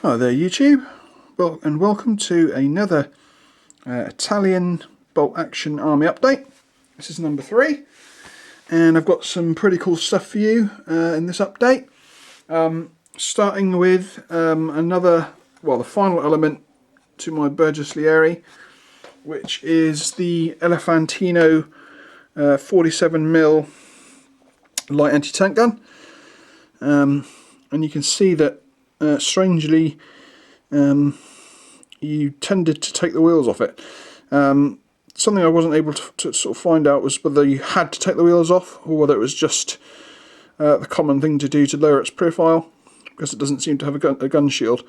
Hi there YouTube, well, and welcome to another Italian BoltAction army update. This is number 3 and I've got some pretty cool stuff for you in this update. Starting with the final element to my Bersglieri, which is the Elephantino 47mm light anti-tank gun. And you can see that strangely you tended to take the wheels off it. Something I wasn't able to sort of find out was whether you had to take the wheels off or whether it was just the common thing to do to lower its profile, because it doesn't seem to have a gun shield.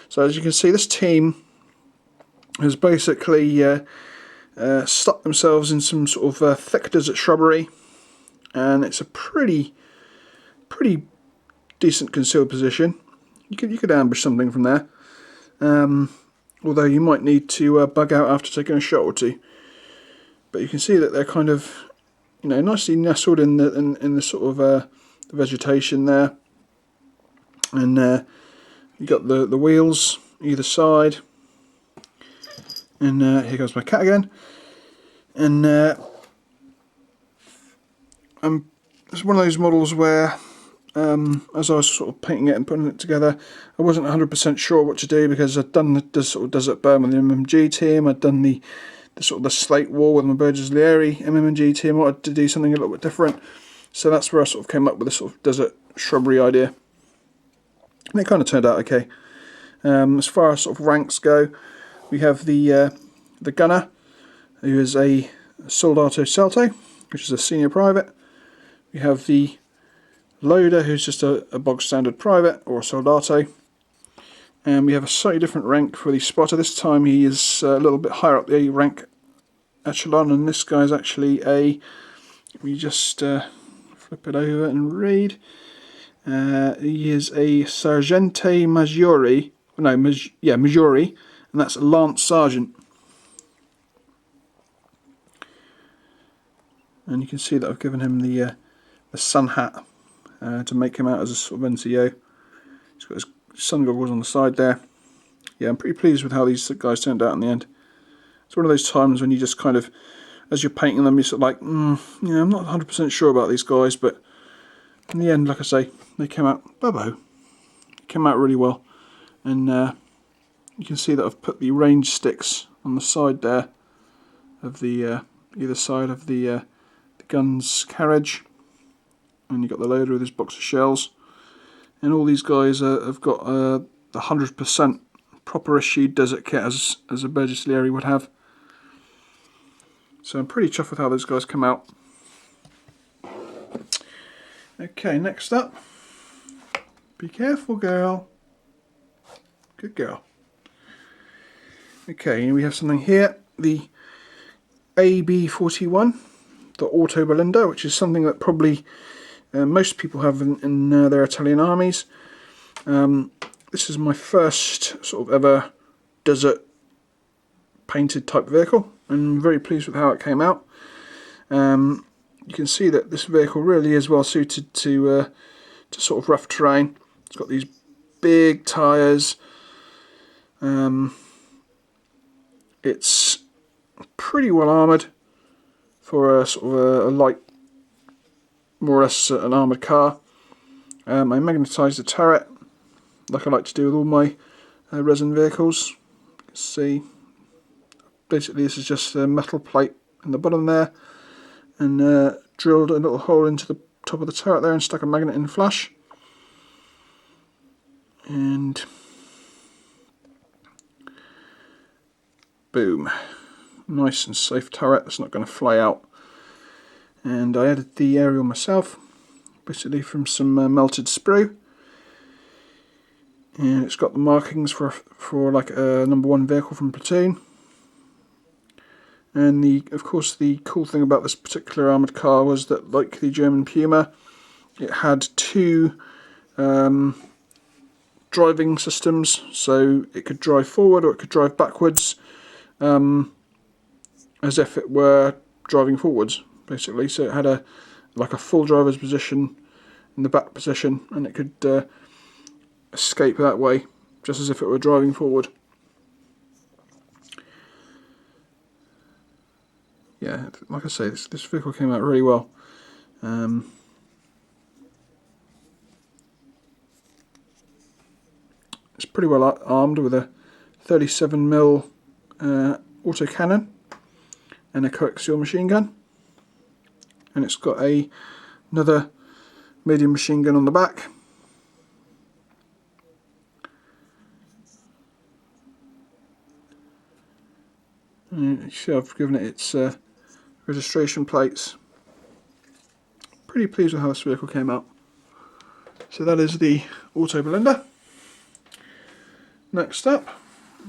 So as you can see, this team has basically stuck themselves in some sort of thick desert shrubbery, and it's a pretty decent concealed position. You could ambush something from there, although you might need to bug out after taking a shot or two. But you can see that they're kind of, nicely nestled in the sort of the vegetation there, and you got the wheels either side. And here goes my cat again. And it's one of those models where, as I was sort of painting it and putting it together, I wasn't 100% sure what to do, because I'd done the sort of desert burn with the MMG team, I'd done the sort of the slate wall with my Bersglieri MMG team. I wanted to do something a little bit different, so that's where I sort of came up with this sort of desert shrubbery idea, and it kind of turned out okay. As far as sort of ranks go, we have the gunner, who is a Soldato Salto, which is a senior private. We have the loader, who's just a bog standard private or a Soldato. And we have a slightly different rank for the spotter. This time he is a little bit higher up the rank echelon, and this guy is actually a, we just flip it over and read, he is a Sergente Maggiore, Maggiore, and that's a Lance Sergeant. And you can see that I've given him the sun hat to make him out as a sort of NCO. He's got his sun goggles on the side there. Yeah, I'm pretty pleased with how these guys turned out in the end. It's one of those times when you just kind of, as you're painting them, you're sort of like, I'm not 100% sure about these guys, but in the end, like I say, they came out, came out really well. And you can see that I've put the range sticks on the side there of the either side of the gun's carriage, and you've got the loader with his box of shells, and all these guys have got the 100% proper issued desert kit as a Bersglieri would have. So I'm pretty chuffed with how those guys come out. Okay, next up, be careful, girl. Good girl. Okay, we have something here, the AB41, the Autoblinda, which is something that probably most people have in their Italian armies. This is my first sort of ever desert painted type vehicle, and I'm very pleased with how it came out. You can see that this vehicle really is well suited to sort of rough terrain. It's got these big tyres. It's pretty well armoured for a sort of a light, more or less an armoured car. I magnetised the turret, like I like to do with all my resin vehicles. You can see, basically this is just a metal plate in the bottom there, and drilled a little hole into the top of the turret there and stuck a magnet in flush. And boom, nice and safe turret that's not going to fly out. And I added the aerial myself, basically from some melted sprue, and it's got the markings for like a number 1 vehicle from platoon. And of course the cool thing about this particular armoured car was that, like the German Puma, it had 2 driving systems, so it could drive forward or it could drive backwards, as if it were driving forwards, basically. So it had a full driver's position in the back position, and it could escape that way just as if it were driving forward. Yeah, like I say, this vehicle came out really well. It's pretty well armed with a 37mm autocannon and a coaxial machine gun, and it's got another medium machine gun on the back. And you see I've given it its registration plates. Pretty pleased with how this vehicle came out. So that is the Autoblinda. Next up,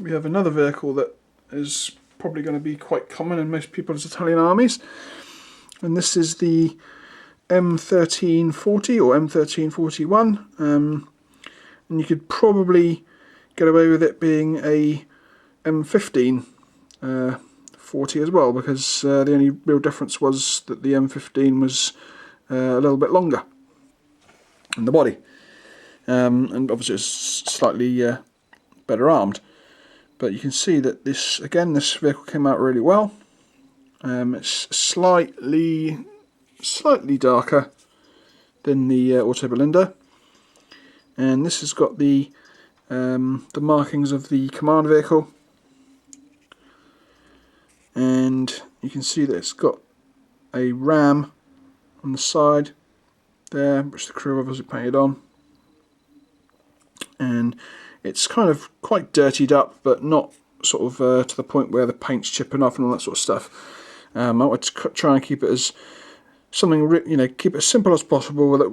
we have another vehicle that is probably going to be quite common in most people's Italian armies, and this is the M1340 or M1341, and you could probably get away with it being a M1540 as well, because the only real difference was that the M15 was a little bit longer in the body, and obviously it's slightly better armed. But you can see that this vehicle came out really well. It's slightly darker than the Autoblinda, and this has got the markings of the command vehicle, and you can see that it's got a ram on the side there, which the crew obviously painted on, and it's kind of quite dirtied up, but not sort of to the point where the paint's chipping off and all that sort of stuff. I want to try and keep it as something, keep it as simple as possible with it,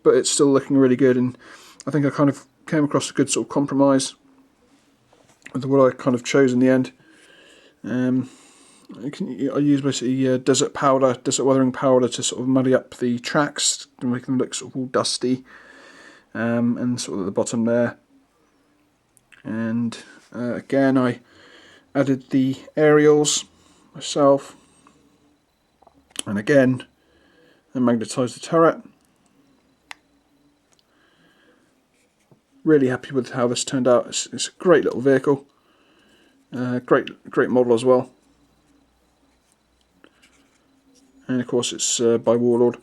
but it's still looking really good. And I think I kind of came across a good sort of compromise with what I kind of chose in the end. I use basically desert weathering powder to sort of muddy up the tracks to make them look sort of all dusty, and sort of at the bottom there. And again, I added the aerials myself, and again I magnetised the turret. Really happy with how this turned out. It's a great little vehicle, great model as well, and of course it's by Warlord.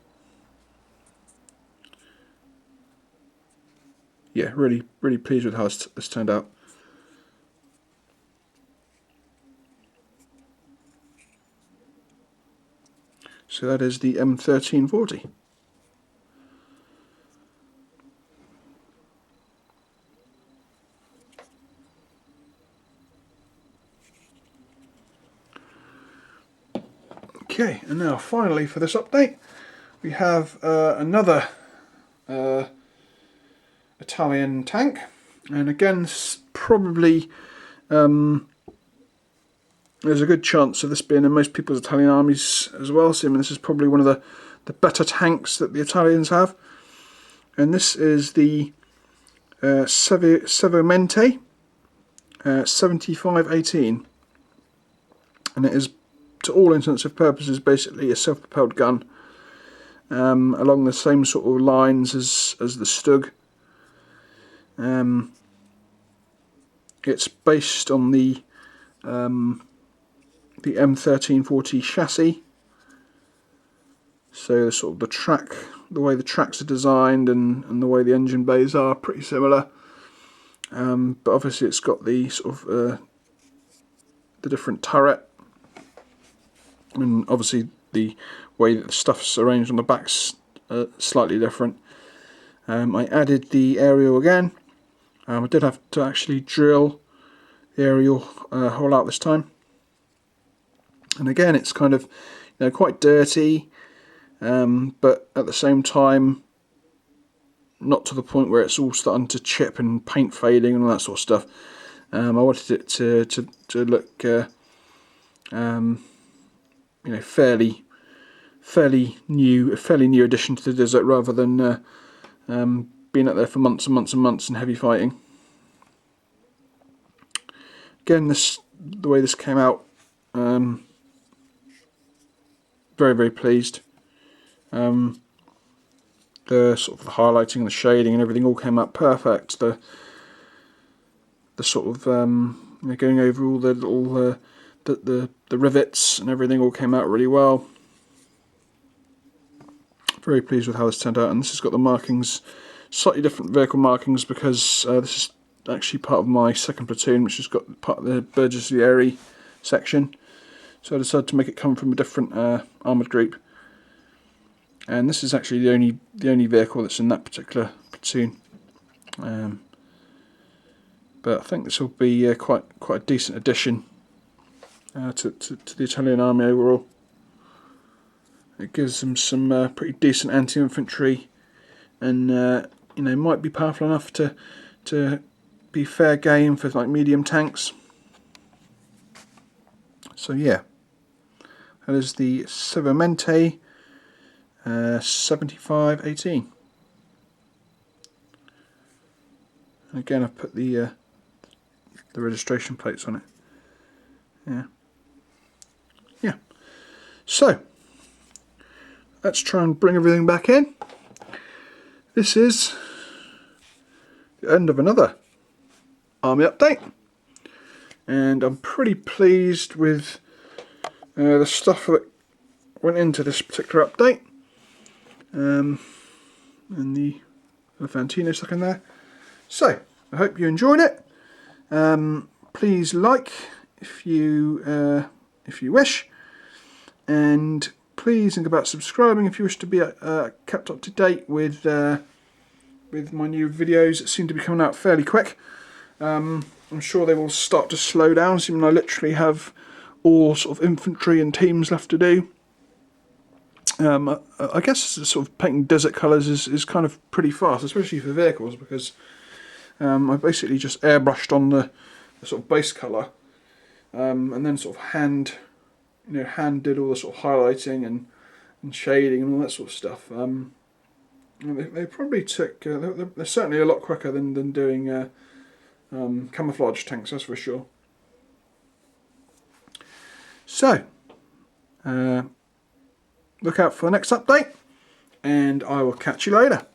Yeah, really pleased with how this turned out. So that is the M1340. Okay, and now finally for this update, we have another Italian tank, and again probably there's a good chance of this being in most people's Italian armies as well, so this is probably one of the better tanks that the Italians have, and this is the Semovente 7518, and it is to all intents and purposes basically a self-propelled gun, along the same sort of lines as the Stug. It's based on the M1340 chassis, so sort of the way the tracks are designed and the way the engine bays are pretty similar, but obviously it's got the sort of the different turret, and obviously the way that the stuff's arranged on the back's slightly different. I added the aerial again. I did have to actually drill the aerial hole out this time, and again it's kind of quite dirty, but at the same time not to the point where it's all starting to chip and paint fading and all that sort of stuff. I wanted it to look fairly new, a fairly new addition to the desert, rather than being out there for months and months and months in heavy fighting. Again, the way this came out, very pleased. The sort of the highlighting and the shading and everything all came out perfect. The the sort of you know, going over all the little the rivets and everything all came out really well. Very pleased with how this turned out, and this has got the markings, slightly different vehicle markings, because this is actually part of my second platoon, which has got part of the Bersglieri section. So I decided to make it come from a different armoured group, and this is actually the only vehicle that's in that particular platoon. But I think this will be quite a decent addition to the Italian army overall. It gives them some pretty decent anti-infantry, and you know, might be powerful enough to be fair game for like medium tanks. So yeah, that is the Semovente 7518. Again, I've put the registration plates on it. Yeah. So let's try and bring everything back in. This is the end of another army update, and I'm pretty pleased with the stuff that went into this particular update, and the Elephantino stuck in there. So I hope you enjoyed it. Please like if you wish, and please think about subscribing if you wish to be kept up to date with my new videos that seem to be coming out fairly quick. I'm sure they will start to slow down, assuming I literally have all sort of infantry and teams left to do. I guess sort of painting desert colours is kind of pretty fast, especially for vehicles, because I basically just airbrushed on the sort of base colour, and then sort of hand did all the sort of highlighting and shading and all that sort of stuff. They probably took, they're certainly a lot quicker than doing camouflage tanks, that's for sure. So, look out for the next update, and I will catch you later.